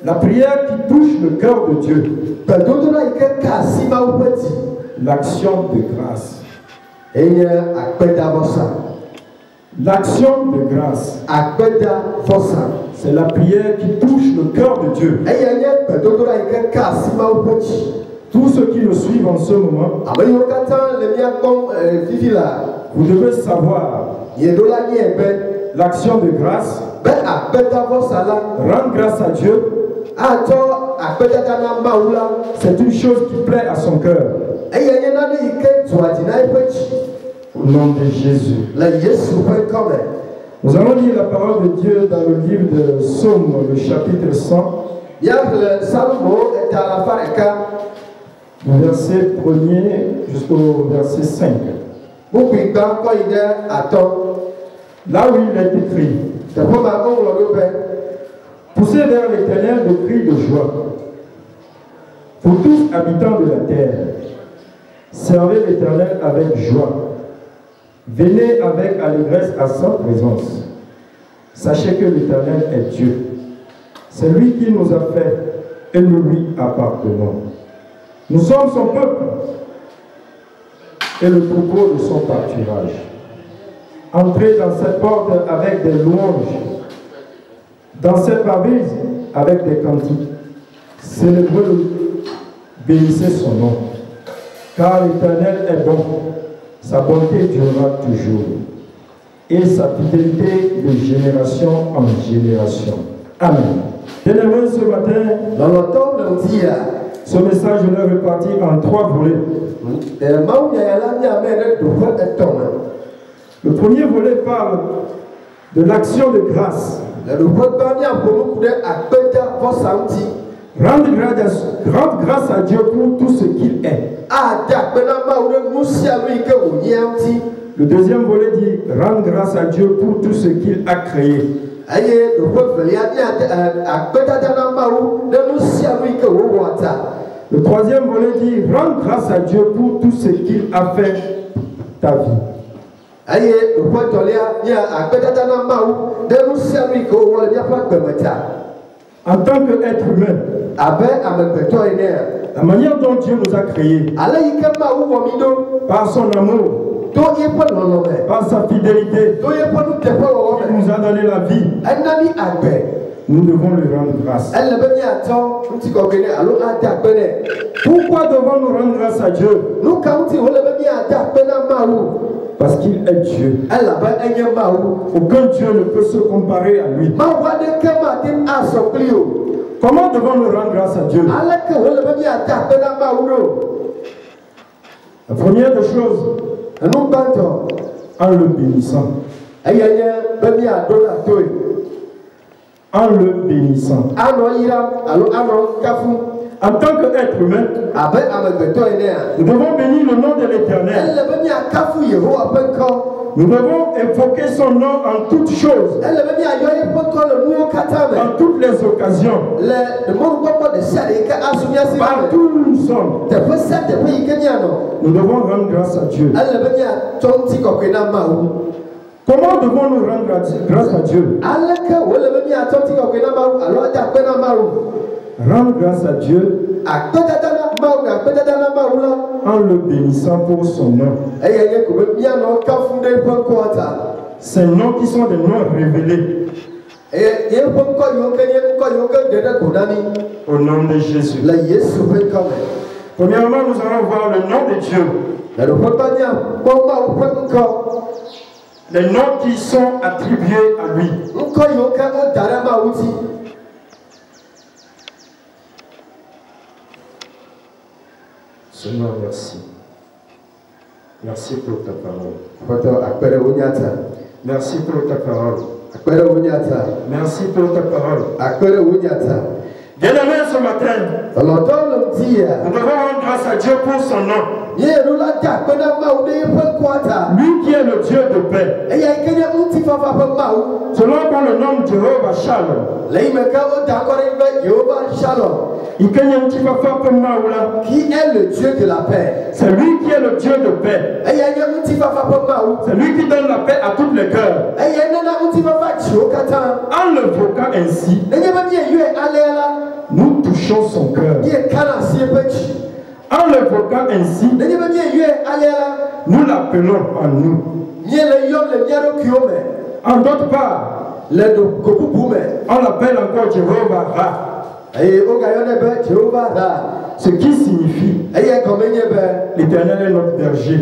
La prière qui touche le cœur de Dieu. L'action de grâce. L'action de grâce. C'est la prière qui touche le cœur de Dieu. Tous ceux qui nous suivent en ce moment, vous devez savoir l'action de grâce. Rendre grâce à Dieu, c'est une chose qui plaît à son cœur. Au nom de Jésus. Nous allons lire la parole de Dieu dans le livre de Psaume, le chapitre 100. Du verset 1er jusqu'au verset 5. Là où il est écrit: poussez vers l'Éternel de cris de joie. Pour tous habitants de la terre, servez l'Éternel avec joie. Venez avec allégresse à sa présence. Sachez que l'Éternel est Dieu. C'est lui qui nous a fait et nous lui appartenons. Nous sommes son peuple et le troupeau de son pâturage. Entrez dans cette porte avec des louanges, dans cette barbise avec des cantiques. Célébrez-le, bénissez son nom. Car l'Éternel est bon, sa bonté durera toujours, et sa fidélité de génération en génération. Amen. Bien-aimés, ce matin, dans le temps de ce message, je l'ai réparti en 3 volets. Le premier volet parle de l'action de grâce. Rendre grâce à Dieu pour tout ce qu'il est. Le deuxième volet dit rendre grâce à Dieu pour tout ce qu'il a créé. Le troisième volet dit rendre grâce à Dieu pour tout ce qu'il a fait ta vie. En tant qu'être humain, la manière dont Dieu nous a créés, par son amour, par sa fidélité, il nous a donné la vie. Nous devons lui rendre grâce. Pourquoi devons-nous rendre grâce à Dieu? Parce qu'il est Dieu. Aucun Dieu ne peut se comparer à lui. Comment devons-nous rendre grâce à Dieu? La première des choses, en le bénissant. En le bénissant. En tant qu'être humain, nous devons bénir le nom de l'Éternel. Nous devons invoquer son nom en toutes choses, en toutes les occasions, partout où nous sommes. Nous devons rendre grâce à Dieu. Comment devons-nous rendre grâce à Dieu? Rendre grâce à Dieu en le bénissant pour son nom. Ces noms qui sont des noms révélés. Au nom de Jésus. Premièrement, nous allons voir le nom de Dieu. Les noms qui sont attribués à lui. Seigneur, merci. Merci pour ta parole. Merci pour ta parole. Merci pour ta parole. Bien-aimés, ce matin, Nous devons rendre grâce à Dieu pour son nom. Lui qui est le Dieu de paix. Selon qu'on le nomme Jéhovah Shalom. Qui est le Dieu de la paix? C'est lui qui est le Dieu de paix. C'est lui qui donne la paix à tous les cœurs. En le voquant ainsi, nous touchons son cœur. En le voquant ainsi, nous l'appelons en nous. En d'autres parts, on l'appelle encore Jéhovah Ra. Ce qui signifie l'Éternel est notre berger.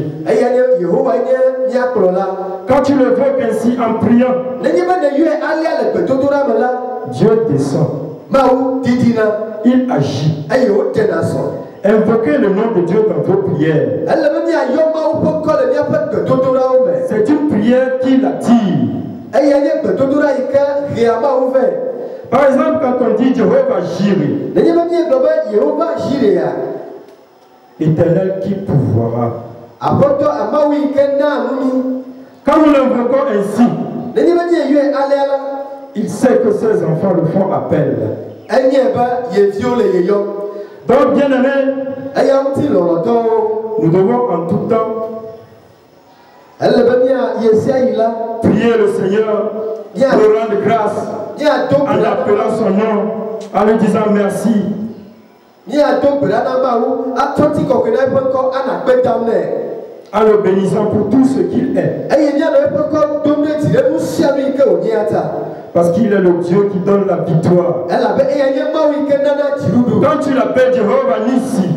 Quand tu le voques ainsi en priant, Dieu descend. Il agit. Invoquez le nom de Dieu dans vos prières. C'est une prière qui l'attire. Par exemple, quand on dit Jéhovah Jireh, l'Éternel qui pourvoira. Quand nous l'invoquons ainsi, il sait que ses enfants le font appel. Donc, bien aimés, nous devons en tout temps prier le Seigneur, le rendre grâce, en appelant son nom, en lui disant merci. En le bénissant pour tout ce qu'il est. Parce qu'il est le Dieu qui donne la victoire. Quand tu l'appelles Jéhovah Nissi,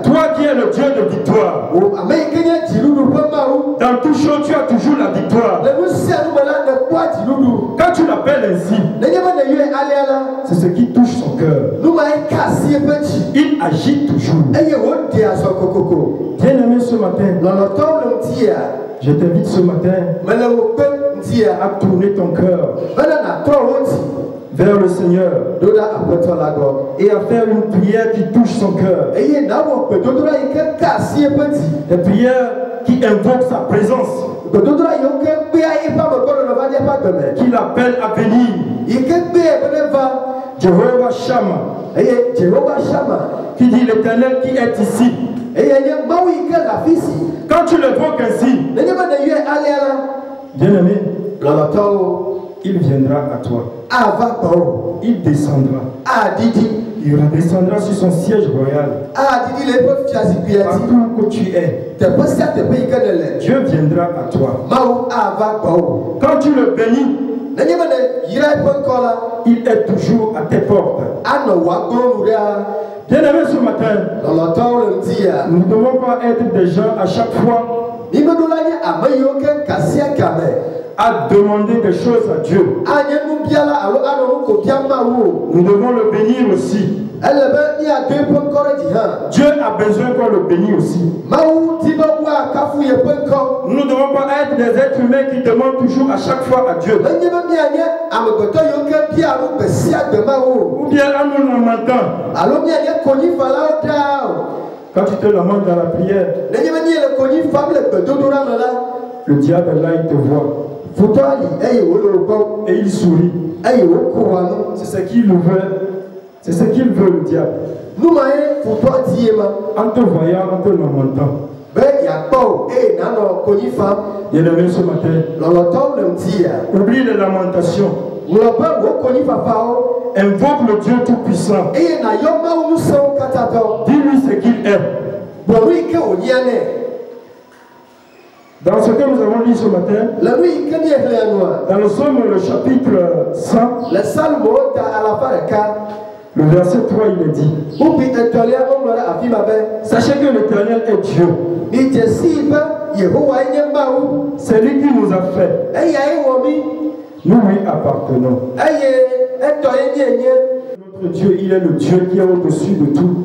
toi qui es le Dieu de victoire, dans toute chose tu as toujours la victoire. Quand tu l'appelles ainsi, c'est ce qui touche son cœur. Il agit toujours. Bien aimé, ce matin, je t'invite ce matin à tourner ton cœur vers le Seigneur et à faire une prière qui touche son cœur. Des prières qui invoquent sa présence, qui l'appelle à venir. Jéhovah Shammah, qui dit l'Éternel qui est ici. Quand tu l'évoques ainsi, bien aimé, il viendra à toi. Il descendra. Il redescendra sur son siège royal. Partout où tu es, Dieu viendra à toi. Quand tu le bénis, il est toujours à tes portes. Bien aimé, ce matin, nous ne devons pas être des gens à chaque fois à demander des choses à Dieu. Nous devons le bénir aussi. Dieu a besoin qu'on le bénisse aussi. Nous ne devons pas être des êtres humains qui demandent toujours à chaque fois à Dieu. Ou bien en nous lamentant. Quand tu te lamentes dans la prière, le diable là, il te voit. Et il sourit. C'est ce qu'il veut. C'est ce qu'il veut, le diable. En te voyant, en te lamentant. Bien aimé, ce matin, oublie les lamentations. Invoque le Dieu Tout-Puissant. Dis-lui ce qu'il est. Dans ce que nous avons lu ce matin, dans le psaume, le chapitre 100, le verset 3, il est dit: sachez que l'Éternel est Dieu. C'est lui qui nous a fait. Nous lui appartenons. Notre Dieu, il est le Dieu qui est au-dessus de tout.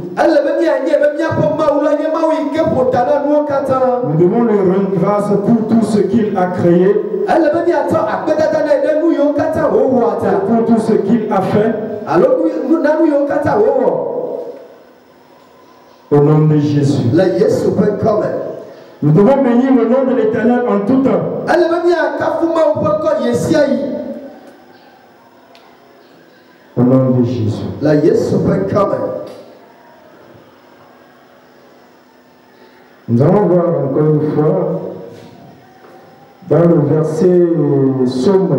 Nous devons lui rendre grâce pour tout ce qu'il a créé, pour tout ce qu'il a fait. Au nom de Jésus. Nous devons bénir le nom de l'Éternel en tout temps. Au nom de Jésus. Nous allons voir encore une fois dans le verset Psaume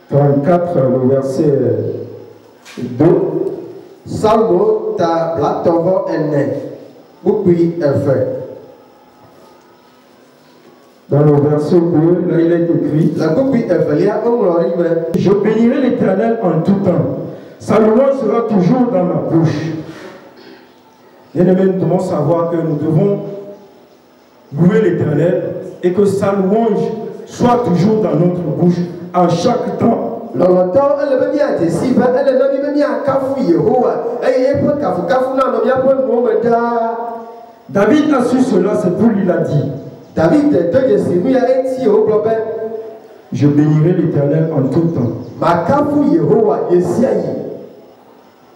34, le verset 2. Salmo ta blatongo ene. Bukui efe. Dans le verset 2, là il est écrit: je bénirai l'Éternel en tout temps. Sa louange sera toujours dans ma bouche. Bien-aimés, nous devons savoir que nous devons louer l'Éternel et que sa louange soit toujours dans notre bouche à chaque temps. David a su cela, c'est pour lui l'a dit. Je bénirai l'Éternel en tout temps.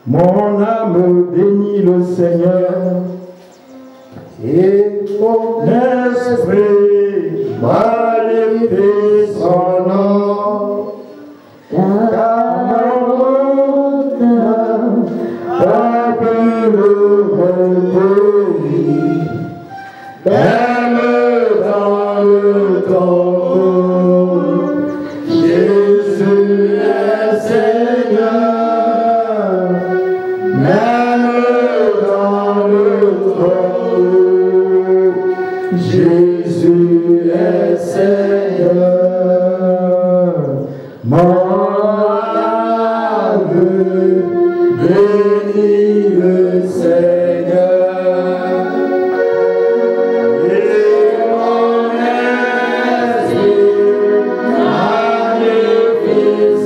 Mon âme bénit le Seigneur et mon esprit magnifie son nom. Car mon âme appelle le pays, même dans le tombeau. Jésus est Seigneur. Jésus est Seigneur, mon âme bénit le Seigneur, et mon esprit magnifie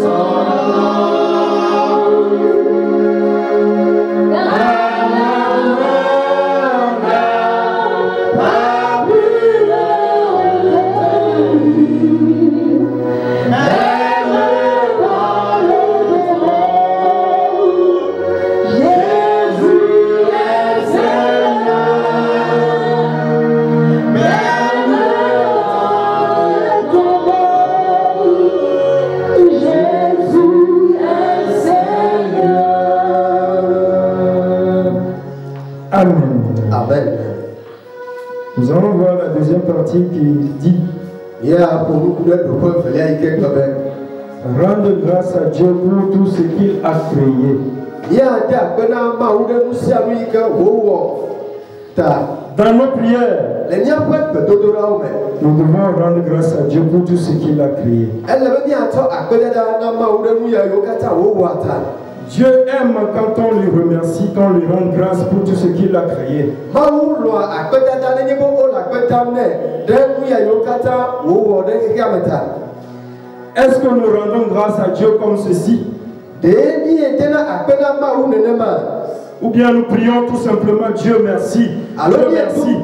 son Nous allons voir la deuxième partie qui dit: rendre grâce à Dieu pour tout ce qu'il a créé. Dans nos prières, nous devons rendre grâce à Dieu pour tout ce qu'il a créé. Dieu aime quand on lui remercie, quand on lui rend grâce pour tout ce qu'il a créé. Est-ce que nous rendons grâce à Dieu comme ceci? Ou bien nous prions tout simplement Dieu merci. Dieu merci.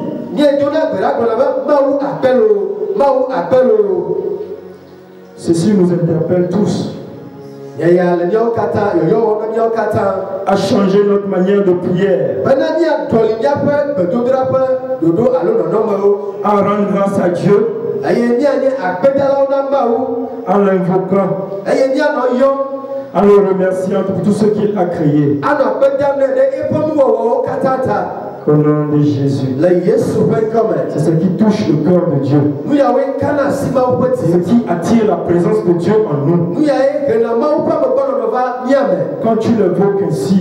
Ceci nous interpelle tous à changer notre manière de prière, à rendre grâce à Dieu, en l'invoquant, en le remerciant pour tout ce qu'il a créé. Au nom de Jésus. C'est ce qui touche le cœur de Dieu. C'est ce qui attire la présence de Dieu en nous. Quand tu l'évoques ainsi,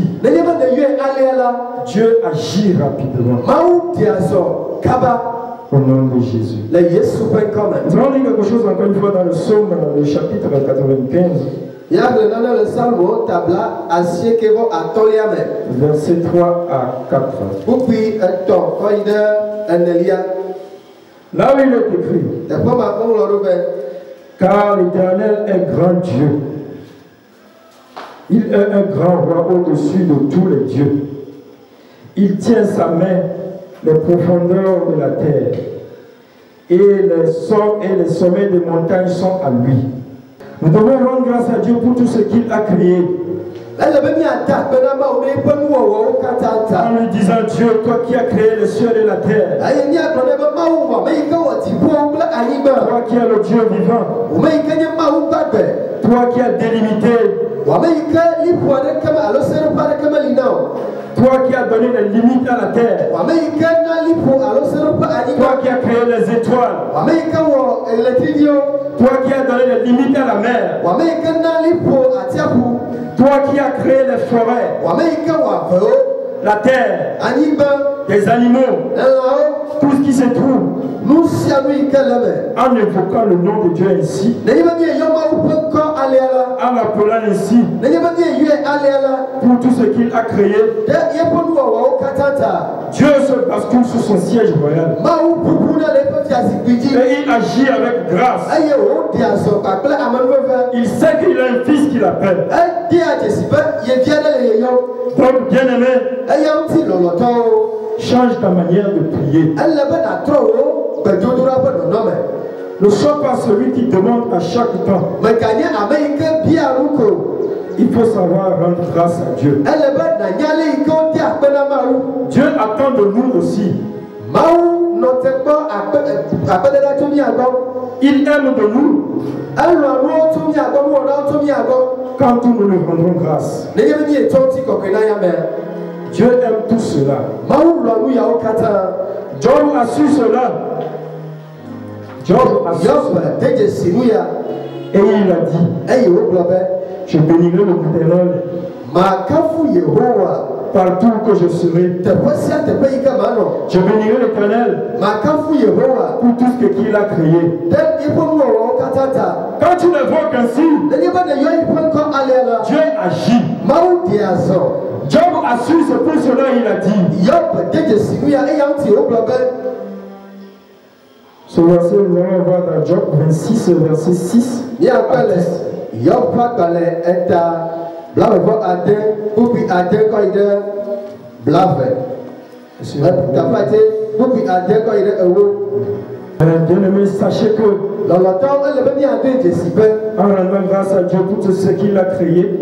Dieu agit rapidement. Au nom de Jésus. Nous allons lire quelque chose encore une fois dans le psaume, le chapitre 95. Verset 3 à 4. Là où il est écrit: car l'Éternel est grand Dieu. Il est un grand roi au-dessus de tous les dieux. Il tient sa main les profondeurs de la terre, et les sommets des montagnes sont à lui. Nous devons rendre grâce à Dieu pour tout ce qu'il a créé. En lui disant, Dieu, toi qui as créé le ciel et la terre, toi qui es le Dieu vivant, toi qui as délimité, toi qui as donné les limites à la terre, toi qui as créé les étoiles, toi qui as donné les limites à la mer, toi qui as créé les forêts, la terre, les animaux, tout ce qui se trouve, en évoquant le nom de Dieu ainsi, en l'appelant ainsi, pour tout ce qu'il a créé, Dieu se bascule sur son siège royal. Et il agit avec grâce. Il sait qu'il a un fils qu'il appelle. Donc, bien-aimé, change ta manière de prier. Ne sois pas celui qui demande à chaque temps. Il faut savoir rendre grâce à Dieu. Dieu attend de nous aussi. Il aime de nous quand nous lui rendrons grâce. Dieu aime tout cela. Job a su cela. Job a su cela. Et il a dit, je bénirai l'Éternel partout que je serai. Je bénirai l'Éternel pour tout ce qu'il a créé. Quand tu l'évoques ainsi, Dieu agit. Job a su, c'est pour cela il a dit. Ce verset, nous allons voir dans Job 26, verset 6 à 10. Bien-aimé, sachez que en rendant grâce à Dieu pour tout ce qu'il a créé,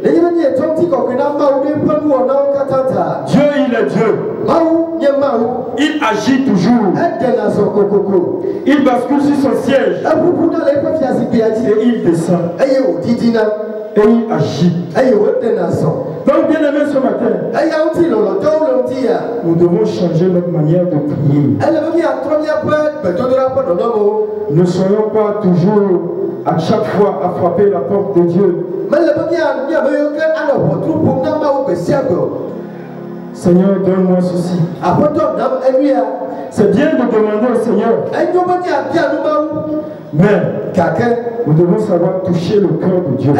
Dieu il est Dieu. Il agit toujours. Il bascule sur son siège et il descend et il agit. Donc, bien aimé, ce matin, nous devons changer notre manière de prier. Ne soyons pas toujours à chaque fois à frapper la porte de Dieu. Seigneur, donne-moi ceci. C'est bien de demander au Seigneur. Mais nous devons savoir toucher le cœur de Dieu.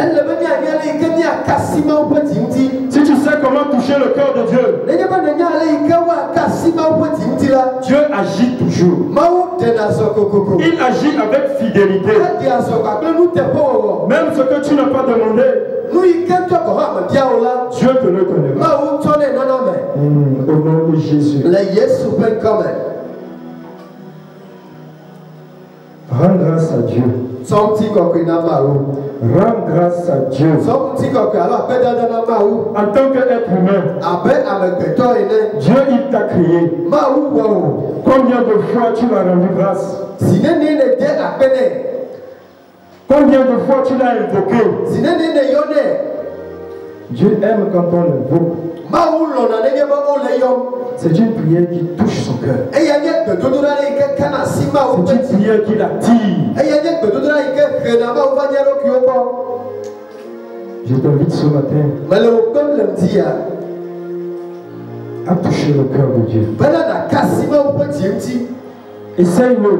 Si tu sais comment toucher le cœur de Dieu, Dieu agit toujours. Il agit avec fidélité. Même ce que tu n'as pas demandé, Dieu te le donnera. Au nom de Jésus. Rends grâce à Dieu. Rends grâce à Dieu. En tant qu'être humain, Dieu il t'a créé. Combien de fois tu l'as rendu grâce? Combien de fois tu l'as invoqué? Dieu aime quand on l'invoque. C'est une prière qui touche son cœur. C'est une prière qui l'attire. Je t'invite ce matin à toucher le cœur de Dieu. Essaye-le.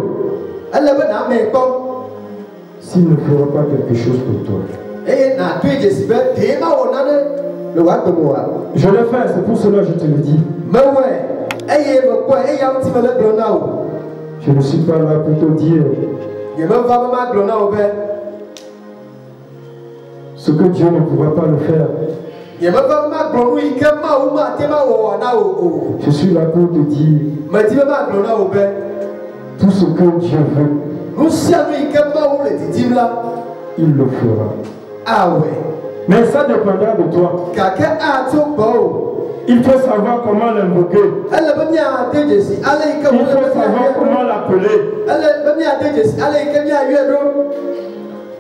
S'il ne fera pas quelque chose pour toi. Je l'ai fait, c'est pour cela que je te le dis. Je ne suis pas là pour te dire ce que Dieu ne pourra pas le faire. Je suis là pour te dire tout ce que Dieu veut, il le fera. Mais ça dépendra de toi. Il faut savoir comment l'invoquer. Il faut savoir comment l'appeler.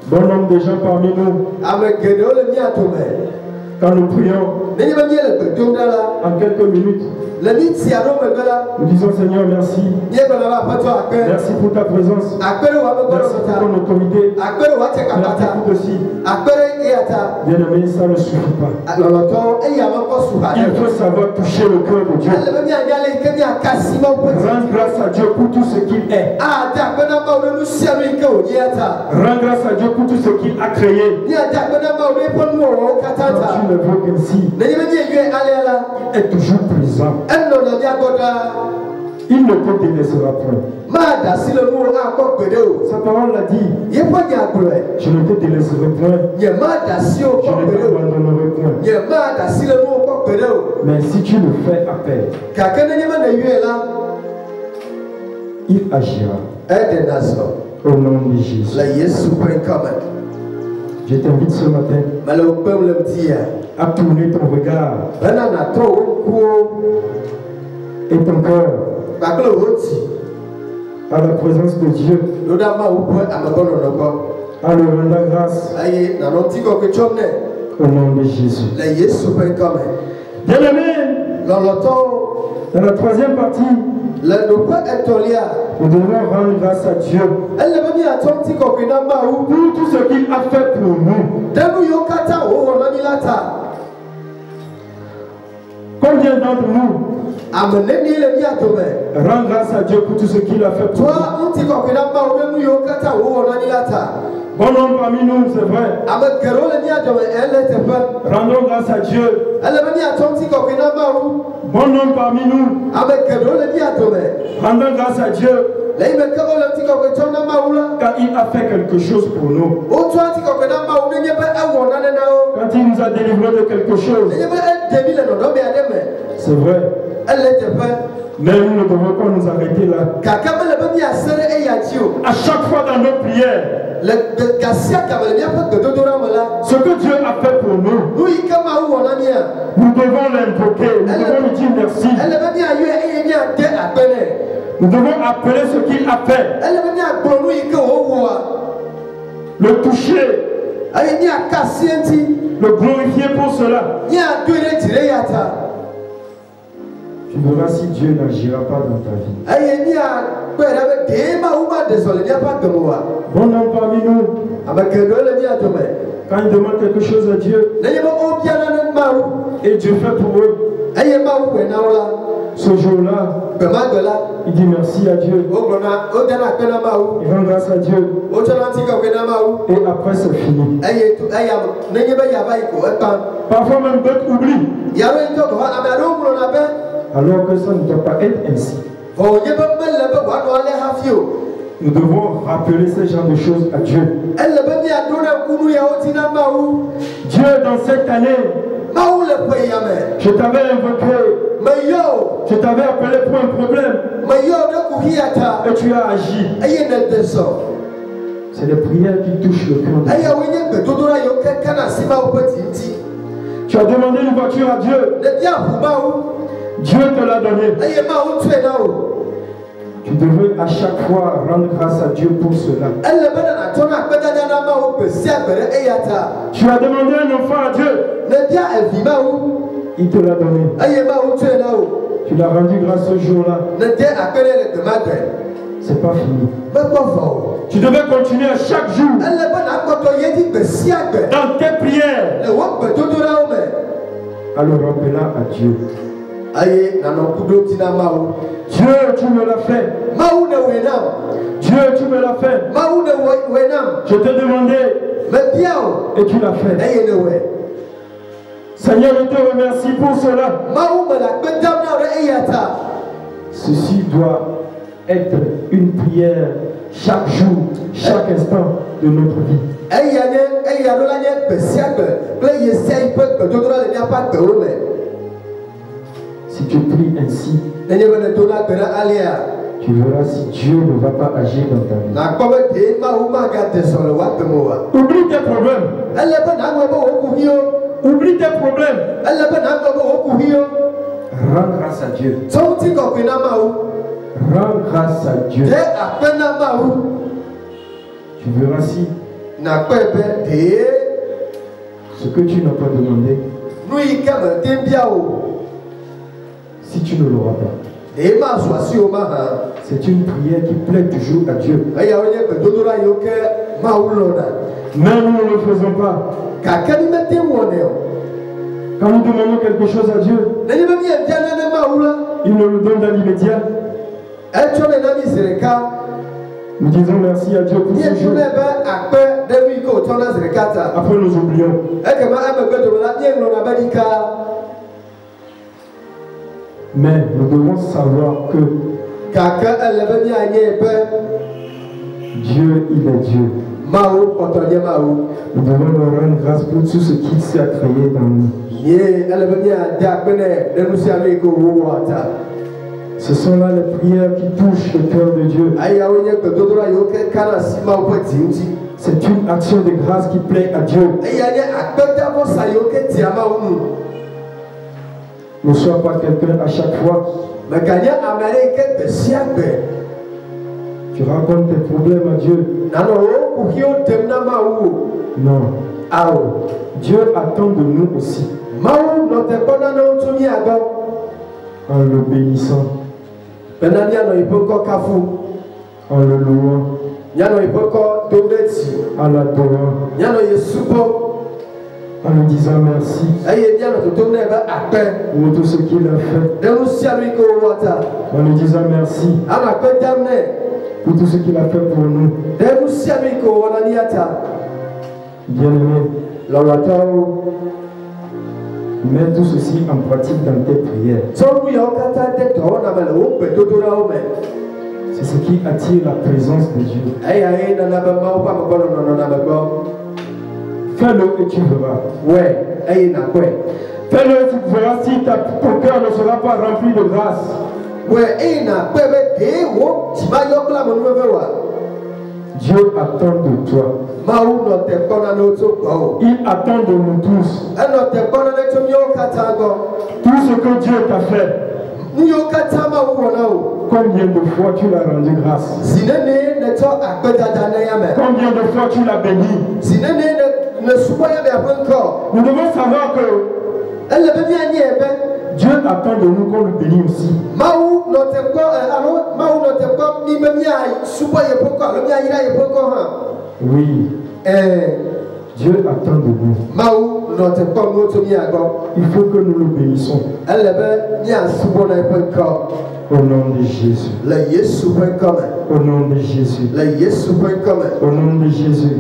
Bon nombre de gens parmi nous, quand nous prions, en quelques minutes, nous disons Seigneur merci. Merci pour ta présence. Merci pour ton autorité. Merci pour ceci. Bien aimé, ça ne suffit pas. Il faut savoir toucher le cœur de Dieu. Rendre grâce à Dieu pour tout ce qu'il est. Rendre grâce à Dieu pour tout ce qu'il a créé. Quand tu le veux ainsi, il est toujours présent. Il ne te délaissera point. Sa parole l'a dit. Je ne te délaisserai point. Je ne t'abandonnerai point. Mais si tu le fais appel, il agira. Au nom de Jésus. Je t'invite ce matin à tourner ton regard et ton cœur à la présence de Dieu, à lui rendre grâce au nom de Jésus. Bien aimé, dans la troisième partie, nous devons rendre grâce à Dieu pour tout ce qu'il a fait pour nous. Combien d'entre nous rendent grâce à Dieu pour tout ce qu'il a fait pour nous? Bon nombre parmi nous, c'est vrai. Rendons grâce à Dieu. Bon nombre parmi nous, rendons grâce à Dieu car il a fait quelque chose pour nous. Quand il nous a délivrés de quelque chose, c'est vrai. Mais nous ne devons pas nous arrêter là. À chaque fois dans nos prières, ce que Dieu a fait pour nous, nous devons l'invoquer, nous devons lui dire merci. Nous devons appeler ce qu'il a fait, le toucher, le glorifier pour cela. Tu verras si Dieu n'agira pas dans ta vie. Bon nombre parmi nous, quand ils demandent quelque chose à Dieu, et Dieu fait pour eux, ce jour-là, il dit merci à Dieu. Il rend grâce à Dieu. Et après c'est fini. Parfois même d'autres oublient. Alors que ça ne doit pas être ainsi. Nous devons rappeler ce genre de choses à Dieu. Dieu, dans cette année, je t'avais invoqué, je t'avais appelé pour un problème, et tu as agi. C'est les prières qui touchent le cœur de Dieu. Tu as demandé une voiture à Dieu. Dieu te l'a donné. Tu devrais à chaque fois rendre grâce à Dieu pour cela. Tu as demandé un enfant à Dieu. Il te l'a donné. Tu l'as rendu grâce ce jour-là. C'est pas fini. Tu devais continuer à chaque jour dans tes prières à le rappeler à Dieu. Dieu, tu me l'as fait. Dieu, tu me l'as fait. Je t'ai demandé et tu l'as fait. Seigneur, je te remercie pour cela. Ceci doit être une prière chaque jour, chaque instant de notre vie. Si tu pries ainsi, Tu verras si Dieu ne va pas agir dans ta vie. Oublie tes problèmes. Oublie tes problèmes. Rends grâce à Dieu. Rends grâce à Dieu. Tu verras si ce que tu n'as pas demandé, si tu ne l'auras pas. C'est une prière qui plaît toujours à Dieu. Mais nous ne le faisons pas. Quand nous demandons quelque chose à Dieu, il nous le donne dans l'immédiat. Nous disons merci à Dieu pour ce jour. Après nous oublions. Mais nous devons savoir que Dieu, il est Dieu. Nous devons lui rendre grâce pour tout ce qu'il s'est créé dans nous. Ce sont là les prières qui touchent le cœur de Dieu. C'est une action de grâce qui plaît à Dieu. Ne sois pas quelqu'un à chaque fois. Tu racontes tes problèmes à Dieu. Non. Dieu attend de nous aussi. En le bénissant. En le louant. En l'adorant. En lui disant merci pour tout ce qu'il a fait. En lui disant merci pour tout ce qu'il a fait pour nous. Bien-aimé, mets tout ceci en pratique dans tes prières. C'est ce qui attire la présence de Dieu. Fais-le et tu verras. Fais-le et tu verras si ton cœur ne sera pas rempli de grâce. Dieu attend de toi. Il attend de nous tous. Tout ce que Dieu t'a fait. Combien de fois tu l'as rendu grâce? Combien de fois tu l'as béni? Nous devons savoir que Dieu attend de nous qu'on le bénisse aussi. Oui. Dieu attend de nous. Il faut que nous le bénissons. Au nom de Jésus. Au nom de Jésus. Au nom de Jésus.